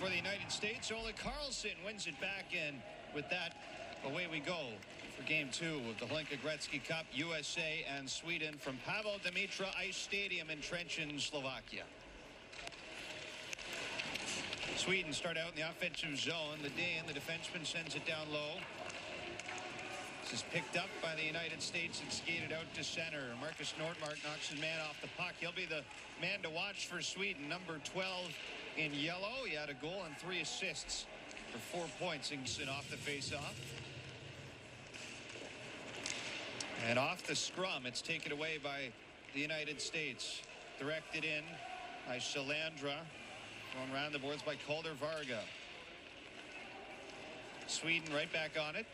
for the United States. Ole Carlson wins it back, and with that, away we go for Game 2 of the Hlinka Gretzky Cup, USA and Sweden from Pavel Dimitra Ice Stadium in Trenčín, Slovakia. Sweden start out in the offensive zone. The defenseman sends it down low. This is picked up by the United States and skated out to center. Marcus Nordmark knocks his man off the puck. He'll be the man to watch for Sweden. Number 12 in yellow. He had a goal and 3 assists for 4 points. And off the faceoff. And off the scrum, it's taken away by the United States. Directed in by Shalandra. Going around the boards by Calder Varga. Sweden right back on it.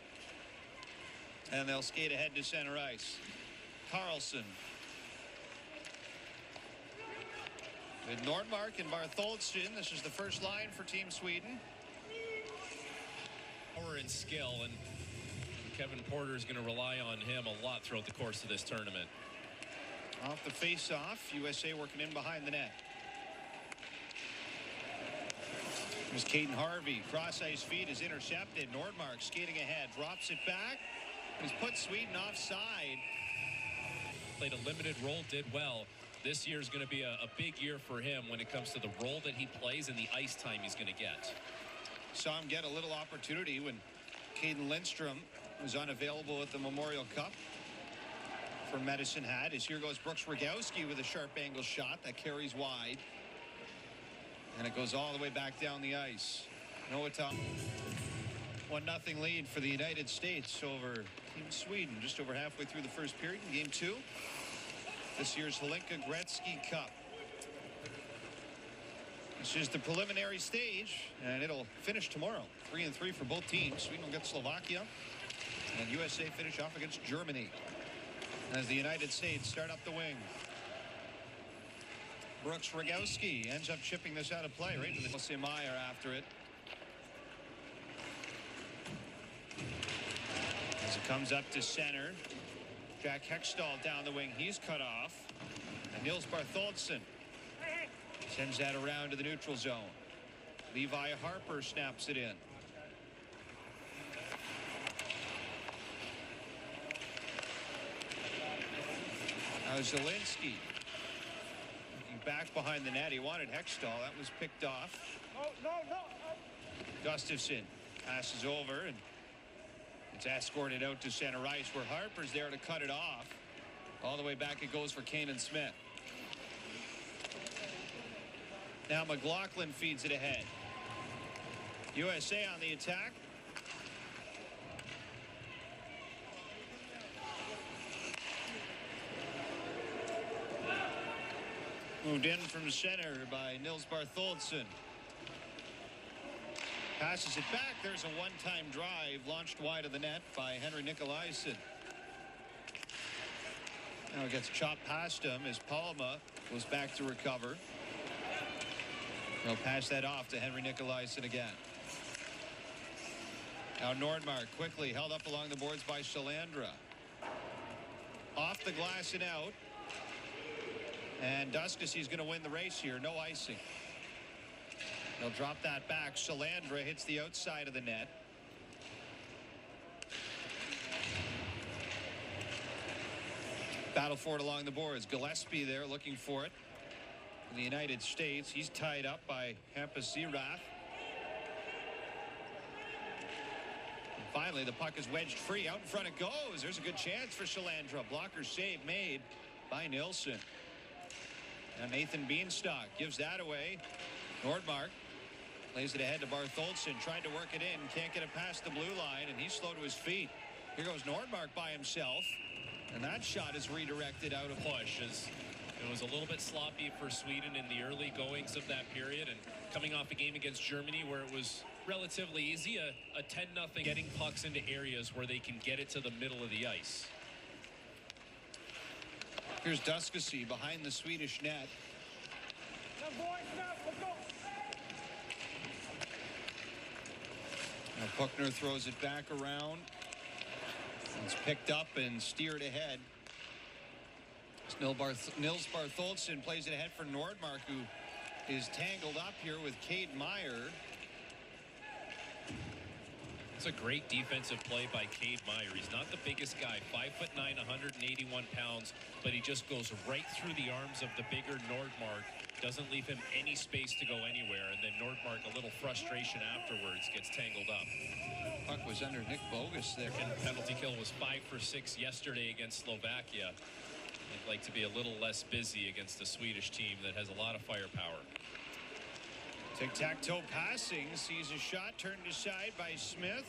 And they'll skate ahead to center ice. Carlson. With Nordmark and Bartholdsson. This is the first line for Team Sweden. Power and skill, and Kevin Porter is going to rely on him a lot throughout the course of this tournament. Off the face-off, USA working in behind the net. There's Caden Harvey. Cross-ice feed is intercepted. Nordmark skating ahead, drops it back. He's put Sweden offside. Played a limited role, did well. This year is going to be a big year for him when it comes to the role that he plays and the ice time he's going to get. Saw him get a little opportunity when Caden Lindstrom was unavailable at the Memorial Cup for Medicine Hat. As here goes Brooks Rogowski with a sharp angle shot that carries wide. And it goes all the way back down the ice. Noah Tom. 1-0 lead for the United States over Team Sweden. Just over halfway through the first period in Game 2. This year's Hlinka Gretzky Cup. This is the preliminary stage, and it'll finish tomorrow. 3-3 for both teams. Sweden will get Slovakia, and USA finish off against Germany. As the United States start up the wing. Brooks Rogowski ends up chipping this out of play right to the Meyer after it. As it comes up to center, Jack Hextall down the wing. He's cut off. And Nils Bartholdsson sends that around to the neutral zone. Levi Harper snaps it in. Now Zielinski back behind the net. He wanted Hextall. That was picked off. Gustafsson passes over, and it's escorted out to center ice where Harper's there to cut it off. All the way back it goes for Kanan Smith. Now McLaughlin feeds it ahead. USA on the attack. Moved in from center by Nils Bartholdsson. Passes it back. There's a one-time drive launched wide of the net by Henry Nicolaisen. Now it gets chopped past him as Palma goes back to recover. They'll pass that off to Henry Nicolaisen again. Now Nordmark quickly held up along the boards by Shalandra. Off the glass and out. And Duskasey's going to win the race here. No icing. They'll drop that back. Shalandra hits the outside of the net. Battle for it along the boards. Gillespie there looking for it. In the United States, he's tied up by Hampus Zerath. And finally, the puck is wedged free. Out in front it goes. There's a good chance for Shalandra. Blocker save made by Nilsson. Now Nathan Beanstalk gives that away. Nordmark lays it ahead to Bartholdsson. Tried to work it in. Can't get it past the blue line, and he's slow to his feet. Here goes Nordmark by himself. And that shot is redirected out of push. As it was a little bit sloppy for Sweden in the early goings of that period. And coming off a game against Germany where it was relatively easy, a 10-0, getting pucks into areas where they can get it to the middle of the ice. Here's Duskasey behind the Swedish net. Now Puckner throws it back around. It's picked up and steered ahead. Nils Bartholdsson plays it ahead for Nordmark, who is tangled up here with Cade Meyer. It's a great defensive play by Cade Meyer. He's not the biggest guy, 5'9", 181 pounds, but he just goes right through the arms of the bigger Nordmark. Doesn't leave him any space to go anywhere, and then Nordmark, a little frustration afterwards, gets tangled up. Puck was under Nick Bogus there. And penalty kill was 5 for 6 yesterday against Slovakia. I'd like to be a little less busy against a Swedish team that has a lot of firepower. Tic-tac-toe passing, sees a shot turned aside by Smith.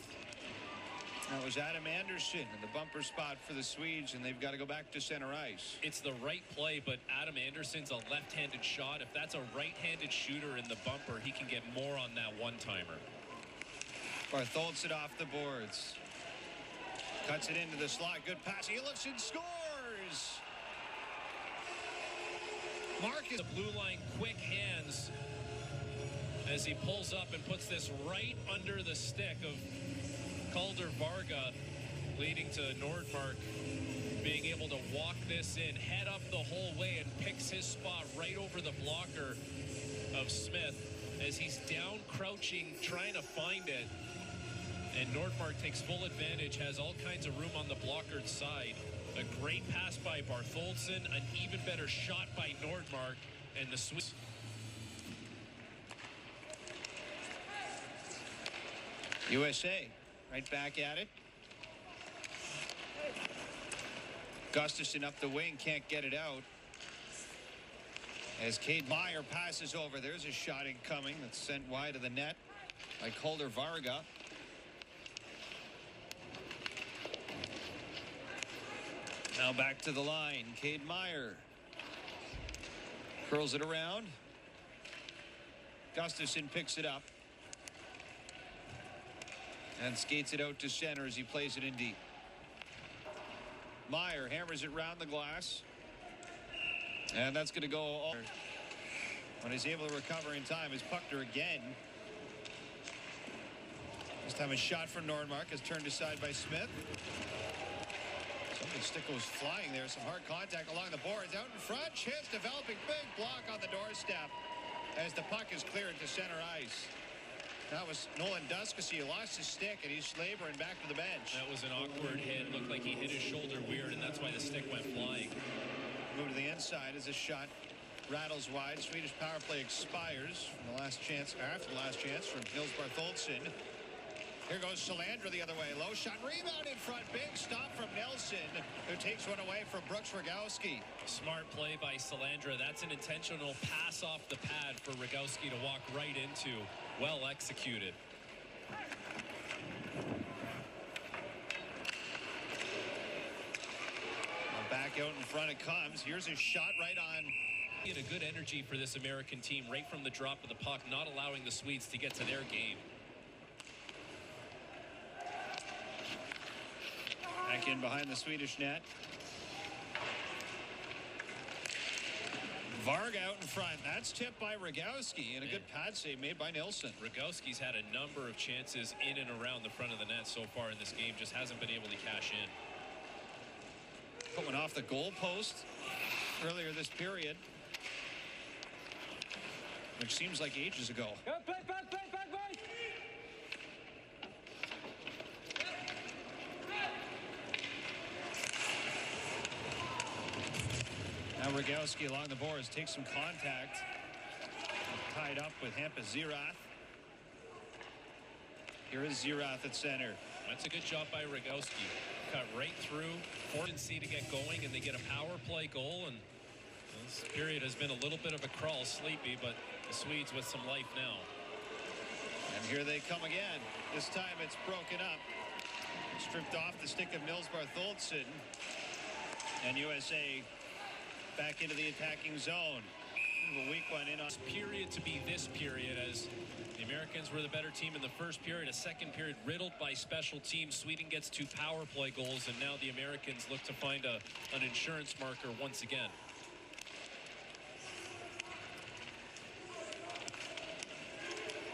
That was Adam Anderson in the bumper spot for the Swedes, and they've got to go back to center ice. It's the right play, but Adam Anderson's a left-handed shot. If that's a right-handed shooter in the bumper, he can get more on that one-timer. Bartholdsson off the boards. Cuts it into the slot. Good pass. He lifts and scores. Marcus, the blue line, quick hands as he pulls up and puts this right under the stick of Calder Varga, leading to Nordmark being able to walk this in, head up the whole way, and picks his spot right over the blocker of Smith as he's down crouching trying to find it. And Nordmark takes full advantage, has all kinds of room on the blocker's side. A great pass by Bartholdsson, an even better shot by Nordmark, and the Swedes. USA right back at it. Gustafsson up the wing, can't get it out. As Cade Meyer passes over, there's a shot incoming that's sent wide of the net by Calder Varga. Now back to the line. Cade Meyer curls it around. Gustafsson picks it up and skates it out to center as he plays it in deep. Meyer hammers it round the glass, and that's going to go all. When he's able to recover in time, is Puckner again. This time a shot from Nordmark is turned aside by Smith. Something stick goes flying there. Some hard contact along the boards. Out in front, chance developing, big block on the doorstep as the puck is cleared to center ice. That was Nolan Duskasy. He lost his stick, and he's laboring back to the bench. That was an awkward hit. Looked like he hit his shoulder weird, and that's why the stick went flying. Move to the inside as a shot rattles wide. Swedish power play expires from the last chance, after the last chance from Nils Bartholdsson. Here goes Salandra the other way. Low shot, rebound in front. Big stop from Nelson, who takes one away from Brooks Rogowski. Smart play by Salandra. That's an intentional pass off the pad for Rogowski to walk right into. Well executed. Well, back out in front it comes. Here's a shot right on. A good energy for this American team right from the drop of the puck, not allowing the Swedes to get to their game. Back in behind the Swedish net. Varga out in front. That's tipped by Rogowski, and a good pad save made by Nilsson. Rogowski's had a number of chances in and around the front of the net so far in this game, just hasn't been able to cash in. Put one off the goal post earlier this period, which seems like ages ago. Now Rogowski along the boards takes some contact. Tied up with Hampus Zerath. Here is Zerath at center. That's a good job by Rogowski. Cut right through. Fortunate to get going, and they get a power play goal. And this period has been a little bit of a crawl, sleepy, but the Swedes with some life now. And here they come again. This time it's broken up. Stripped off the stick of Nils Bartholdsson. And USA back into the attacking zone. A weak one in on this period to be this period, as the Americans were the better team in the first period. A second period riddled by special teams. Sweden gets 2 power play goals, and now the Americans look to find an insurance marker once again.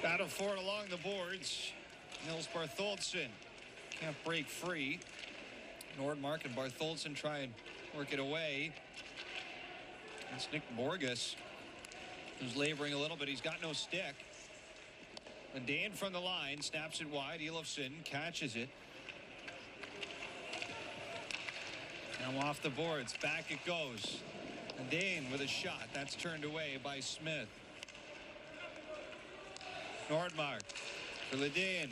Battle for it along the boards. Nils Bartholdsson can't break free. Nordmark and Bartholdsson try and work it away. It's Nick Borges, who's laboring a little bit. He's got no stick. Ledeen from the line, snaps it wide. Elofsson catches it. Now off the boards, back it goes. Ledeen with a shot. That's turned away by Smith. Nordmark for Ledeen.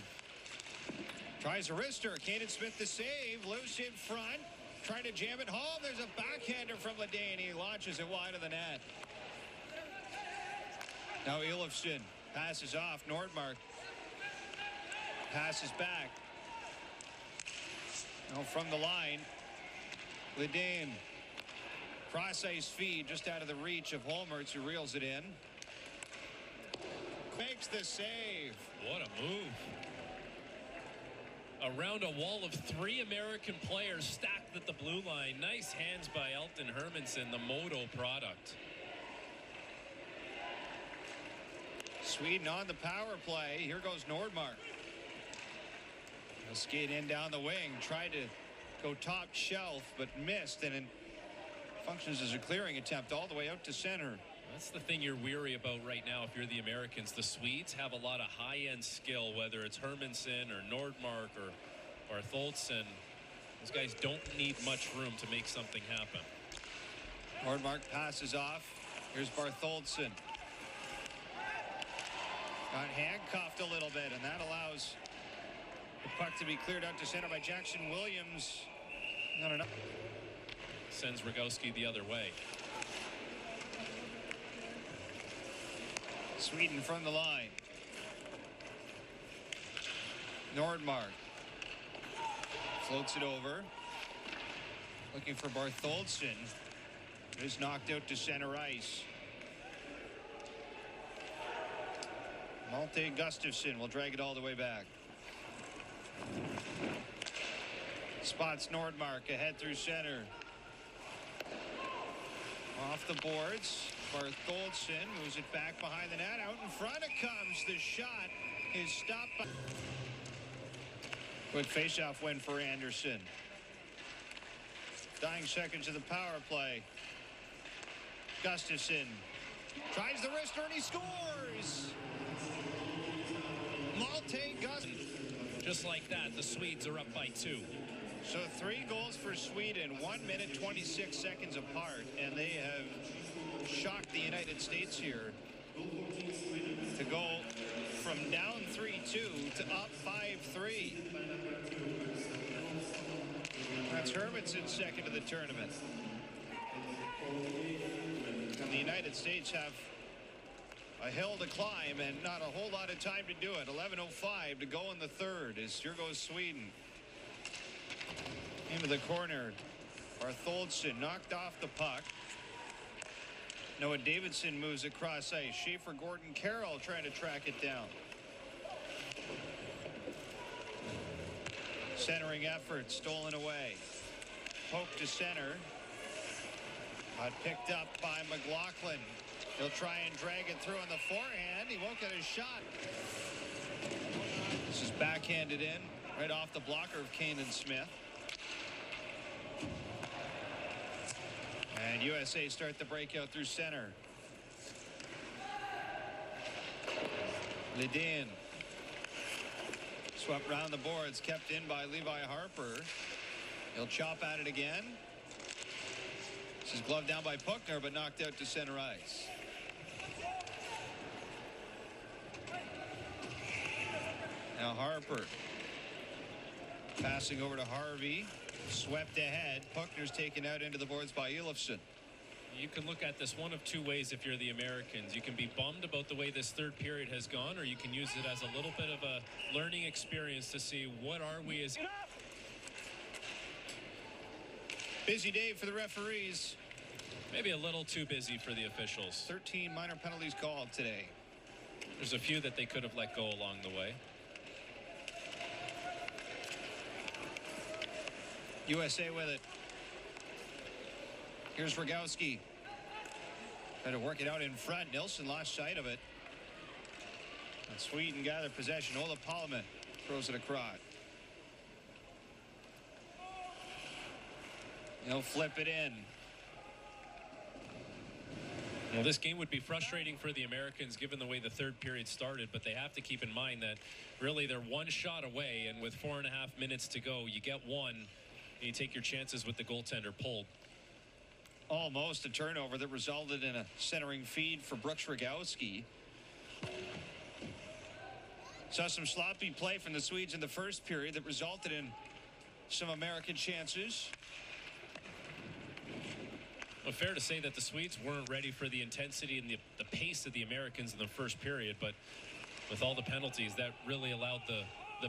Tries a wrister. Caden Smith the save. Loose in front. Trying to jam it home. There's a backhander from Ledeen. He launches it wide of the net. Now Elofsson passes off. Nordmark passes back. Now from the line. Ledeen. Cross ice feed just out of the reach of Holmertz, who reels it in. Makes the save. What a move. Around a wall of 3 American players stacked at the blue line. Nice hands by Elton Hermanson, the Modo product. Sweden on the power play. Here goes Nordmark. He'll skate in down the wing. Tried to go top shelf, but missed, and it functions as a clearing attempt all the way out to center. That's the thing you're weary about right now if you're the Americans. The Swedes have a lot of high-end skill, whether it's Hermanson or Nordmark or Bartholdsson. Those guys don't need much room to make something happen. Nordmark passes off. Here's Bartholdsson. Got handcuffed a little bit, and that allows the puck to be cleared out to center by Jackson Williams. Not enough. Sends Rogowski the other way. Sweden from the line. Nordmark floats it over. Looking for Bartholdsson. It is knocked out to center ice. Malte Gustafsson will drag it all the way back. Spots Nordmark ahead through center. Off the boards. Bartholdsson moves it back behind the net. Out in front it comes. The shot is stopped by. Good faceoff win for Anderson. Dying seconds of the power play. Gustafsson tries the wrister and he scores. Malte Gustafsson. Just like that, the Swedes are up by 2. So 3 goals for Sweden, 1 minute 26 seconds apart, and they have shocked the United States here to go from down 3-2 to up 5-3. That's Hermansson's second of the tournament. And the United States have a hill to climb and not a whole lot of time to do it. 11:05 to go in the third as here goes Sweden. Into the corner. Bartholdsson knocked off the puck. Noah Davidson moves across ice. Schaefer Gordon Carroll trying to track it down. Centering effort stolen away. Poke to center. Picked up by McLaughlin. He'll try and drag it through on the forehand. He won't get a shot. This is backhanded in right off the blocker of Caden Smith. And USA start the breakout through center. Ledeen. Swept round the boards, kept in by Levi Harper. He'll chop at it again. This is gloved down by Puckner, but knocked out to center ice. Now Harper passing over to Harvey. Swept ahead. Puckner's taken out into the boards by Elofsson. You can look at this one of 2 ways if you're the Americans. You can be bummed about the way this third period has gone, or you can use it as a little bit of a learning experience to see what are we as. Busy day for the referees. Maybe a little too busy for the officials. 13 minor penalties called today. There's a few that they could have let go along the way. USA with it. Here's Rogowski. Trying to work it out in front. Nilsson lost sight of it. And Sweden gathered possession. Ola Palme throws it across. He'll flip it in. Well, this game would be frustrating for the Americans given the way the third period started, but they have to keep in mind that really they're one shot away, and with 4.5 minutes to go, you get one, and you take your chances with the goaltender pulled. Almost a turnover that resulted in a centering feed for Brooks Rogowski. Saw some sloppy play from the Swedes in the first period that resulted in some American chances. Well, fair to say that the Swedes weren't ready for the intensity and the pace of the Americans in the first period, but with all the penalties, that really allowed the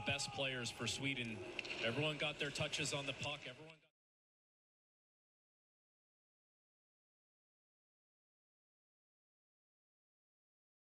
best players for Sweden. Everyone got their touches on the puck. Everyone